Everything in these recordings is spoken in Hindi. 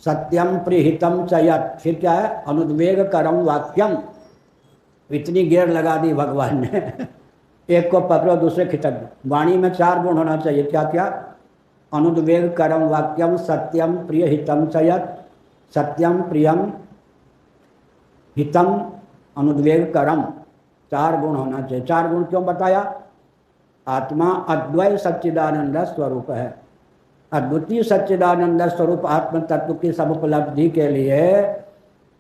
सत्यम प्रिहितम च यत्, फिर क्या है, अनुद्वेग करम वाक्यम। इतनी गियर लगा दी भगवान ने एक को पकड़ो दूसरे खिचक दो। वाणी में 4 गुण होना चाहिए, क्या क्या, अनुद्वेग करम वाक्यम, सत्यम प्रिय हितम च यत्, सत्यम प्रियम हितम अनुद्वेग करम, 4 गुण होना चाहिए। 4 गुण क्यों बताया? आत्मा अद्वैत सच्चिदानंद स्वरूप है। अद्वितीय सच्चिदानंद स्वरूप आत्म तत्व की समुपलब्धि के लिए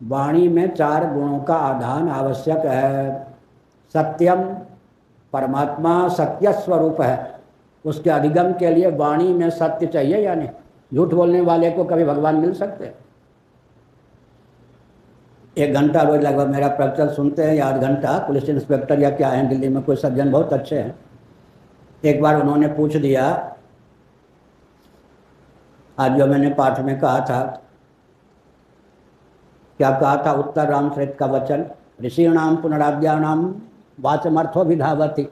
वाणी में 4 गुणों का आधान आवश्यक है। सत्यम, परमात्मा सत्य स्वरूप है, उसके अधिगम के लिए वाणी में सत्य चाहिए या नहीं? झूठ बोलने वाले को कभी भगवान मिल सकते हैं? 1 घंटा रोज लगभग मेरा प्रवचन सुनते हैं या आध घंटा। पुलिस इंस्पेक्टर या क्या है दिल्ली में, कोई सज्जन बहुत अच्छे हैं। एक बार उन्होंने पूछ दिया, आज जो मैंने पाठ में कहा था, क्या कहा था, उत्तर रामचरित का वचन, ऋषिणाम पुनराद्यानाम वाचमर्थो विधावती।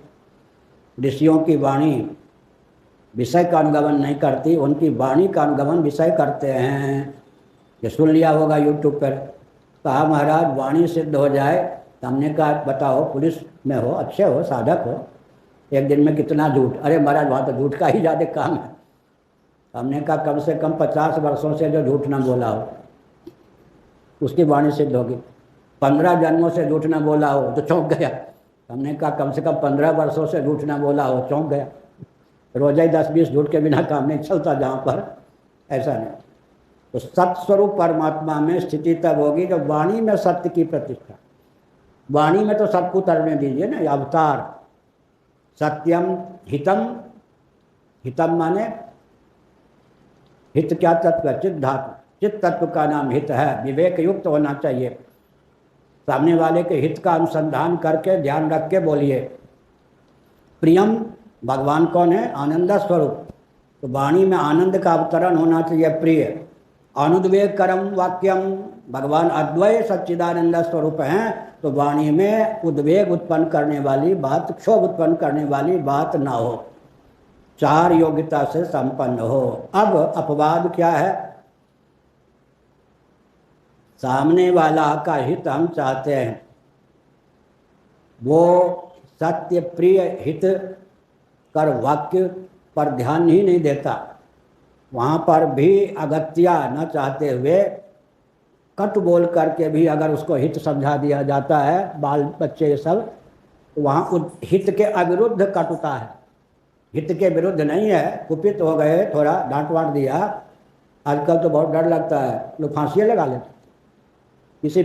ऋषियों की वाणी विषय का अनुगमन नहीं करती, उनकी वाणी का अनुगमन विषय करते हैं। ये सुन लिया होगा यूट्यूब पर। कहा महाराज वाणी सिद्ध हो जाए, तो हमने कहा बताओ, पुलिस में हो, अच्छे हो, साधक हो, एक दिन में कितना झूठ? अरे महाराज वहाँ तो झूठ का ही ज़्यादा काम है। हमने कहा कम से कम 50 वर्षों से जो झूठ ना बोला हो उसकी वाणी सिद्ध होगी। 15 जन्मों से झूठ ना बोला हो तो चौंक गया। हमने कहा कम से कम 15 वर्षों से झूठ ना बोला हो, चौंक गया। रोजा ही 10-20 झूठ के बिना काम नहीं चलता जहाँ पर, ऐसा नहीं। तो सत्स्वरूप परमात्मा में स्थिति तब होगी जब वाणी में सत्य की प्रतिष्ठा। वाणी में तो सब कुछ उतरने दीजिए ना, ये अवतार। सत्यम हितम, हितम माने हित क्या तत्व? चित्त धातु, चित्त तत्व का नाम हित है। विवेक युक्त होना चाहिए, सामने वाले के हित का अनुसंधान करके ध्यान रख के बोलिए। प्रियम, भगवान कौन है? आनंद स्वरूप, तो वाणी में आनंद का अवतरण होना चाहिए, प्रिय। अनुद्वेग करम वाक्यम, भगवान अद्वैत सच्चिदानंद स्वरूप हैं, तो वाणी में उद्वेग उत्पन्न करने वाली बात, क्षोभ उत्पन्न करने वाली बात ना हो, 4 योग्यता से संपन्न हो। अब अपवाद क्या है? सामने वाला का हित हम चाहते हैं, वो सत्य प्रिय हित कर वाक्य पर ध्यान ही नहीं देता। वहाँ पर भी अगत्या न चाहते हुए कट बोल करके भी अगर उसको हित समझा दिया जाता है, बाल बच्चे सब, तो वहाँ हित के अविरुद्ध कटुता है, हित के विरुद्ध नहीं है। कुपित हो गए, थोड़ा डांट वाट दिया, आजकल तो बहुत डर लगता है, लोग फांसी लगा लेते। किसी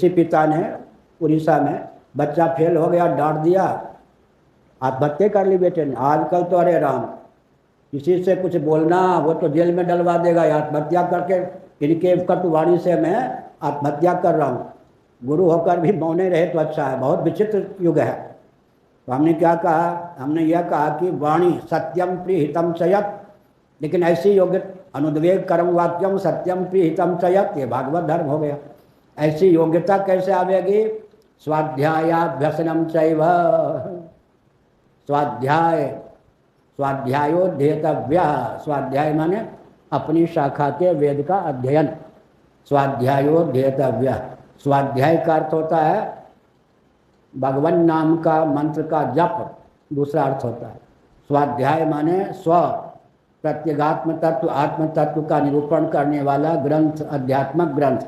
पिता ने उड़ीसा में बच्चा फेल हो गया, डांट दिया, आत्महत्या कर ली बेटे ने। आजकल तो अरे राम, किसी से कुछ बोलना वो तो जेल में डलवा देगा, आत्महत्या करके, इनके कटुवाणी से मैं आत्महत्या कर रहा हूँ। गुरु होकर भी मौने रहे तो अच्छा है, बहुत विचित्र युग है। तो हमने क्या कहा? हमने यह कहा कि वाणी सत्यम प्रिय हितम चयत, लेकिन ऐसी योग्य अनुद्वेग कर्म वाक्यम सत्यम प्रिय हितम चयत, ये भागवत धर्म हो गया। ऐसी योग्यता कैसे आवेगी? स्वाध्यायाभ्यसनम चैव, स्वाध्यायोध्येतव्य, स्वाध्याय माने अपनी शाखा के वेद का अध्ययन, स्वाध्यायोध्येतव्य। स्वाध्याय का अर्थ होता है भगवान नाम का मंत्र का जप, दूसरा अर्थ होता है स्वाध्याय माने स्व, प्रत्यगात्म तत्व, आत्म तत्व का निरूपण करने वाला ग्रंथ, अध्यात्मक ग्रंथ।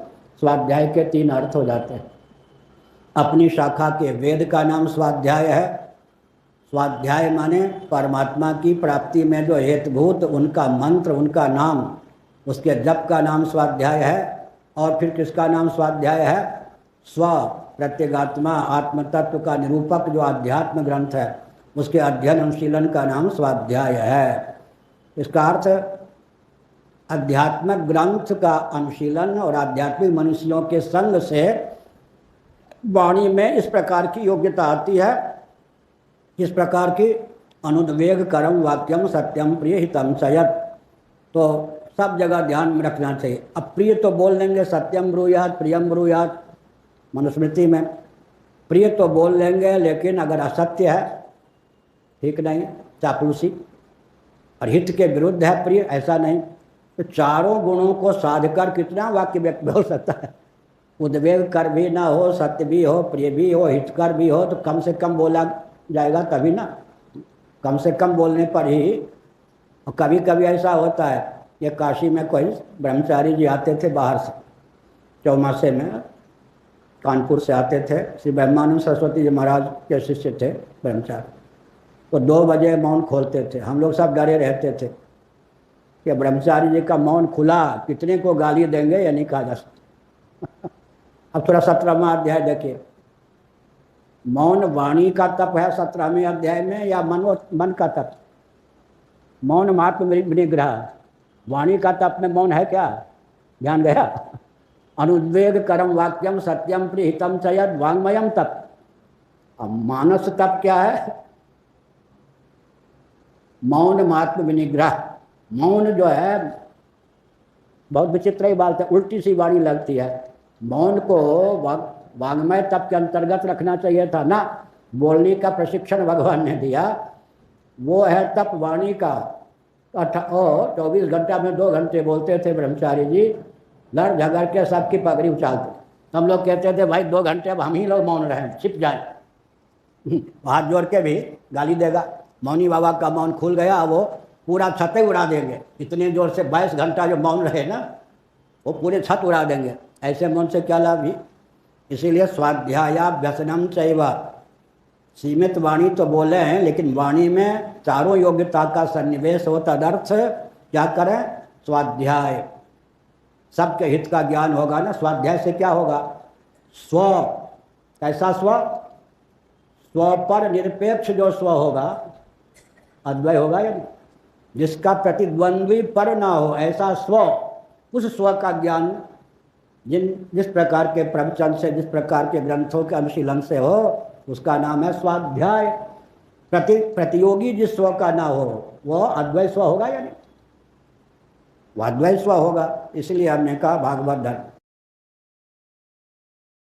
स्वाध्याय के 3 अर्थ हो जाते हैं। अपनी शाखा के वेद का नाम स्वाध्याय है। स्वाध्याय माने परमात्मा की प्राप्ति में जो हेतुभूत उनका मंत्र, उनका नाम, उसके जप का नाम स्वाध्याय है। और फिर किसका नाम स्वाध्याय है? स्व, प्रत्यगात्मा, आत्म तत्व का निरूपक जो अध्यात्म ग्रंथ है, उसके अध्ययन अनुशीलन का नाम स्वाध्याय है। इसका अर्थ आध्यात्मिक ग्रंथ का अनुशीलन और आध्यात्मिक मनुष्यों के संग से वाणी में इस प्रकार की योग्यता आती है। किस प्रकार की? अनुद्वेग करम वाक्यम सत्यम प्रिय हितम चयत। तो सब जगह ध्यान में रखना चाहिए। अप्रिय तो बोल लेंगे, सत्यम ब्रूयात प्रियम ब्रूयात, मनुस्मृति में प्रिय तो बोल लेंगे, लेकिन अगर असत्य है, ठीक नहीं, चापलूसी, और हित के विरुद्ध है प्रिय, ऐसा नहीं। तो चारों गुणों को साध कर कितना वाक्य व्यक्त हो सकता है। उद्वेग कर भी ना हो, सत्य भी हो, प्रिय भी हो, हितकर भी हो, तो कम से कम बोला जाएगा तभी ना। कम से कम बोलने पर ही। और कभी कभी ऐसा होता है कि काशी में कोई ब्रह्मचारी जी आते थे बाहर से, चौमासे में कानपुर से आते थे, श्री ब्रह्मानंद सरस्वती जी महाराज के शिष्य थे ब्रह्मचारी। तो 2 बजे मौन खोलते थे। हम लोग सब डरे रहते थे कि ब्रह्मचारी जी का मौन खुला, कितने को गाली देंगे, या नहीं कहा जा सकता। अब थोड़ा 17वां अध्याय देखिए। मौन वाणी का तप है 17वें अध्याय में, या मन का तप? मौन महात्म निग्रह, वाणी का तप में मौन है क्या? ध्यान गया? अनुद्वेग करम वाक्यम सत्यम प्रिहितम चयद वांगमयम तप। अब मानस तप क्या है? मौन महात्म विनिग्रह। मौन जो है बहुत विचित्र ही बात है, उल्टी सी वाणी लगती है। मौन को वांग्मय तप के अंतर्गत रखना चाहिए था ना। बोलने का प्रशिक्षण भगवान ने दिया, वो है तप वाणी का। 24 घंटा में 2 घंटे बोलते थे ब्रह्मचारी जी, लड़ झगड़ के सबकी पगड़ी उछालते। हम लोग कहते थे भाई 2 घंटे अब हम ही लोग मौन रहें, छिप जाए। हाथ जोड़ के भी गाली देगा। मौनी बाबा का मौन खुल गया, वो पूरा छत उड़ा देंगे। इतने जोर से 22 घंटा जो मौन रहे ना, वो पूरे छत उड़ा देंगे। ऐसे मौन से क्या लाभ भी। इसीलिए स्वाध्यायाभ्यसनम चैव। सीमित वाणी तो बोले हैं, लेकिन वाणी में चारों योग्यता का सन्निवेश हो, तदर्थ क्या करें? स्वाध्याय। सबके हित का ज्ञान होगा ना। स्वाध्याय से क्या होगा? स्व। कैसा स्व? स्व पर निरपेक्ष जो स्व होगा, अद्वय होगा या नहीं? जिसका प्रतिद्वंद्वी पर ना हो, ऐसा स्व। उस स्व का ज्ञान जिस प्रकार के प्रवचन से, जिस प्रकार के ग्रंथों के अनुशीलन से हो, उसका नाम है स्वाध्याय। प्रतियोगी जिस स्व का ना हो, वह अद्वैत स्व होगा या नहीं? वह अद्वैत स्व होगा। इसलिए हमने कहा भागवत धर्म